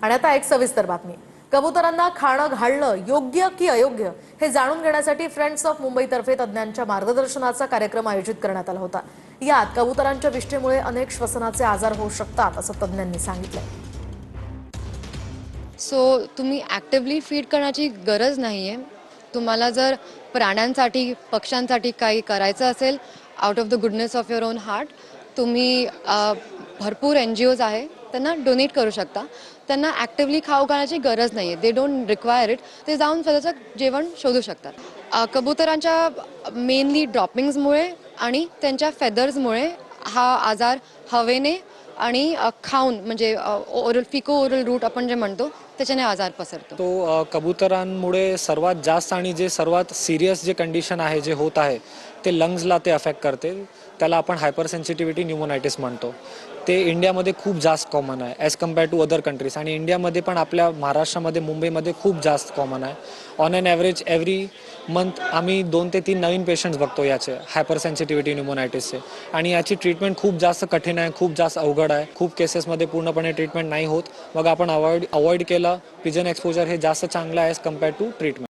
आणि आता एक सविस्तर बातमी. कबुतरांना खाणं घालणं योग्य की अयोग्य हे जाणून घेण्यासाठी फ्रेंड्स ऑफ मुंबईतर्फे तज्ज्ञांच्या मार्गदर्शनाचा कार्यक्रम आयोजित करण्यात आला होता. यात कबुतरांच्या विष्ठेमुळे अनेक श्वसनाचे आजार होऊ शकतात असं तज्ज्ञांनी सांगितलं. तुम्ही ॲक्टिव्हली फीड करण्याची गरज नाही आहे. तुम्हाला जर प्राण्यांसाठी पक्ष्यांसाठी काही करायचं असेल out of the goodness of your on heart, तुम्ही भरपूर NGOज आहे त्यांना डोनेट करू शकता. त्यांना ॲक्टिव्हली खाऊ घालण्याची गरज नाही आहे. They don't require it. ते जाऊन स्वतःचं जेवण शोधू शकतात. कबुतरांच्या मेनली ड्रॉपिंग्समुळे आणि त्यांच्या फेदर्समुळे हा आजार हवेने आणि खाऊन म्हणजे ओरल फिको ओरल रूट आपण जे म्हणतो त्याच्याने आजार पसरतो. तो कबुतरांमुळे सर्वात जास्त आणि जे सर्वात सिरियस जे कंडिशन आहे जे होत आहे ते लंग्सला ते अफेक्ट करते. त्याला आपण हायपर सेन्सिटिव्हिटी न्यूमोनायटिस म्हणतो. ते इंडियामध्ये खूप जास्त कॉमन आहे as compare to other countries. आणि इंडियामध्ये पण आपल्या महाराष्ट्रामध्ये मुंबईमध्ये खूप जास्त कॉमन आहे. On an average every month आम्ही 2 ते 3 नवीन पेशंट्स बघतो याचे हायपर सेन्सिटिव्हिटी न्यूमोनायटिसचे. आणि याची ट्रीटमेंट खूप जास्त कठीण आहे, खूप जास्त अवघड आहे. खूप केसेसमध्ये पूर्णपणे ट्रीटमेंट नाही होत. मग आपण अवॉइड केलं. पिजन एक्सपोजर हे जास्त चांगलं आहे ॲज कम्पेअर टू ट्रीटमेंट.